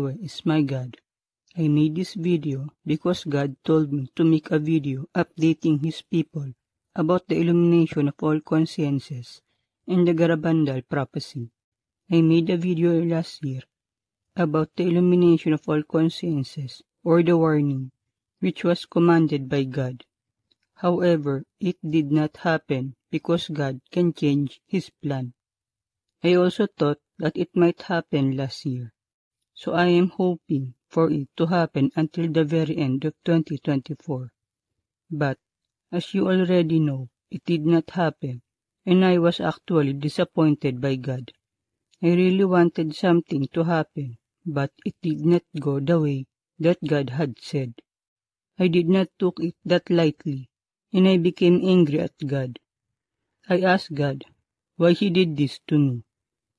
Yahweh is my God. I made this video because God told me to make a video updating His people about the illumination of all consciences and the Garabandal prophecy. I made a video last year about the illumination of all consciences, or the warning, which was commanded by God. However, it did not happen because God can change His plan. I also thought that it might happen last year, so I am hoping for it to happen until the very end of 2024. But, as you already know, it did not happen, and I was actually disappointed by God. I really wanted something to happen, but it did not go the way that God had said. I did not took it that lightly, and I became angry at God. I asked God why He did this to me.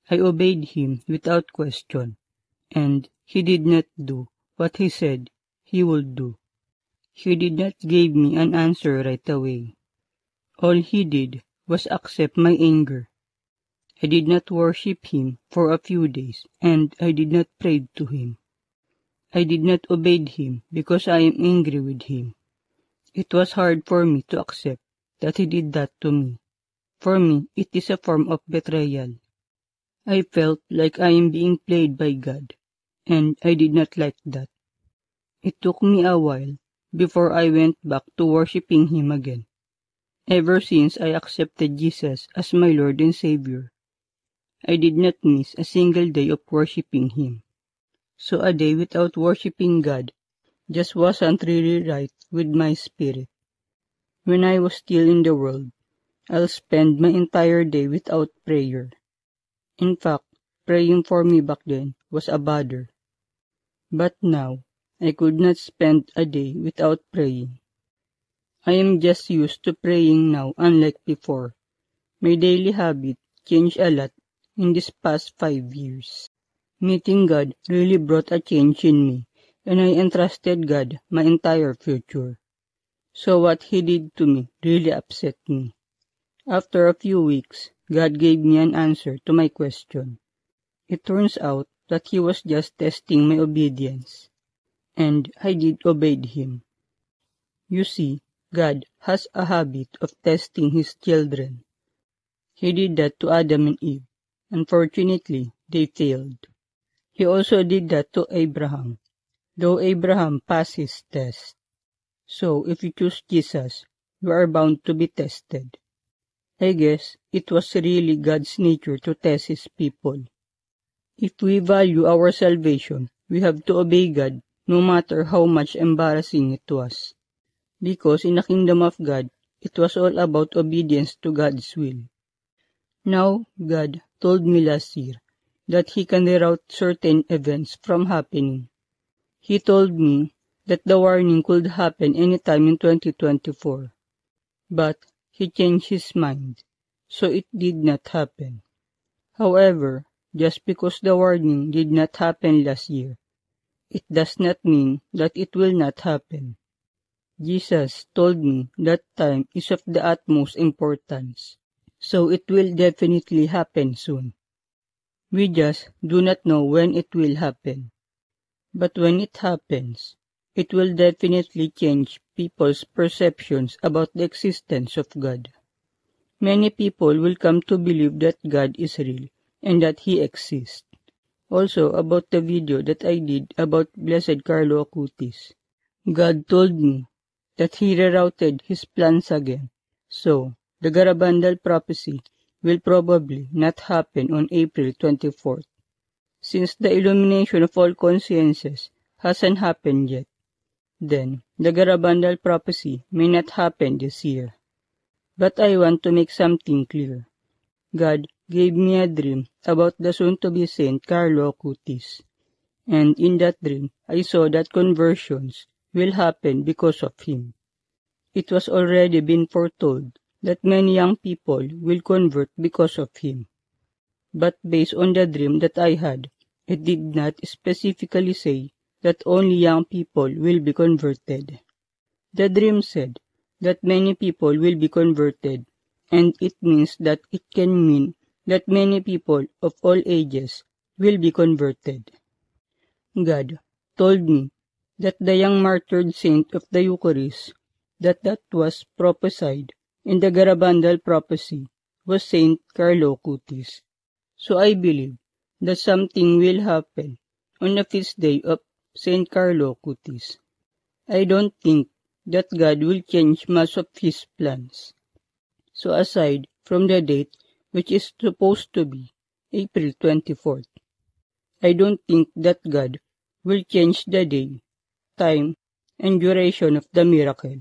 I obeyed Him without question, and He did not do what He said He would do. He did not give me an answer right away. All He did was accept my anger. I did not worship Him for a few days, and I did not pray to Him. I did not obey Him because I am angry with Him. It was hard for me to accept that He did that to me. For me, it is a form of betrayal. I felt like I am being played by God, and I did not like that. It took me a while before I went back to worshiping Him again. Ever since I accepted Jesus as my Lord and Savior, I did not miss a single day of worshiping Him. So a day without worshiping God just wasn't really right with my spirit. When I was still in the world, I'll spend my entire day without prayer. In fact, praying for me back then was a bother. But now, I could not spend a day without praying. I am just used to praying now, unlike before. My daily habit changed a lot in these past 5 years. Meeting God really brought a change in me, and I entrusted God my entire future. So what He did to me really upset me. After a few weeks, God gave me an answer to my question. It turns out that He was just testing my obedience, and I did obey Him. You see, God has a habit of testing His children. He did that to Adam and Eve. Unfortunately, they failed. He also did that to Abraham, though Abraham passed his test. So, if you choose Jesus, you are bound to be tested. I guess it was really God's nature to test His people. If we value our salvation, we have to obey God no matter how much embarrassing it was. Because in the kingdom of God, it was all about obedience to God's will. Now, God told me last year that He can reroute certain events from happening. He told me that the warning could happen anytime in 2024. But He changed His mind, so it did not happen. However, just because the warning did not happen last year, it does not mean that it will not happen. Jesus told me that time is of the utmost importance, so it will definitely happen soon. We just do not know when it will happen. But when it happens, it will definitely change people's perceptions about the existence of God. Many people will come to believe that God is real and that He exists. Also, about the video that I did about Blessed Carlo Acutis, God told me that He rerouted His plans again. So, the Garabandal prophecy will probably not happen on April 24th. Since the illumination of all consciences hasn't happened yet, then the Garabandal prophecy may not happen this year. But I want to make something clear. God gave me a dream about the soon-to-be Saint Carlo Acutis, and in that dream I saw that conversions will happen because of him. It was already been foretold that many young people will convert because of him. But based on the dream that I had, it did not specifically say that only young people will be converted. The dream said that many people will be converted, and it means that it can mean that many people of all ages will be converted. God told me that the young martyred saint of the Eucharist that was prophesied in the Garabandal prophecy was Saint Carlo Acutis. So I believe that something will happen on the feast day of Saint Carlo Acutis. I don't think that God will change much of his plans. So aside from the date, which is supposed to be April 24th, I don't think that God will change the day, time, and duration of the miracle.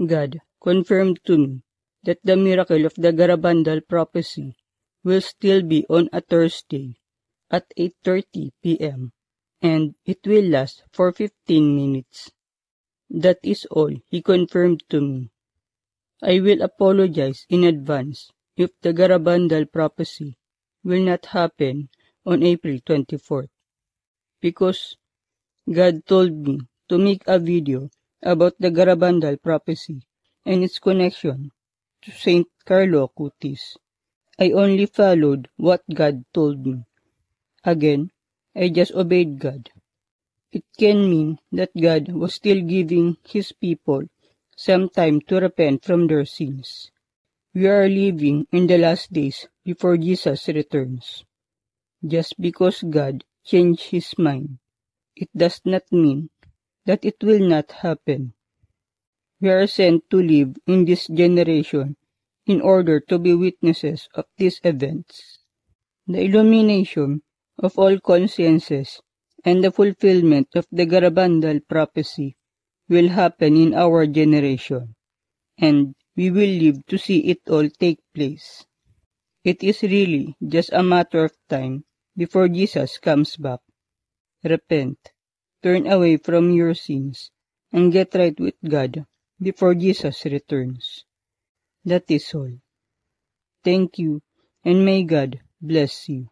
God confirmed to me that the miracle of the Garabandal prophecy will still be on a Thursday at 8:30 p.m. and it will last for 15 minutes. That is all he confirmed to me. I will apologize in advance if the Garabandal prophecy will not happen on April 24th, because God told me to make a video about the Garabandal prophecy and its connection to Saint Carlo Acutis. I only followed what God told me. Again, I just obeyed God. It can mean that God was still giving his people some time to repent from their sins. We are living in the last days before Jesus returns. Just because God changed his mind, it does not mean that it will not happen. We are sent to live in this generation in order to be witnesses of these events. The illumination of all consciences and the fulfillment of the Garabandal prophecy will happen in our generation, and we will live to see it all take place. It is really just a matter of time before Jesus comes back. Repent, turn away from your sins, and get right with God before Jesus returns. That is all. Thank you, and may God bless you.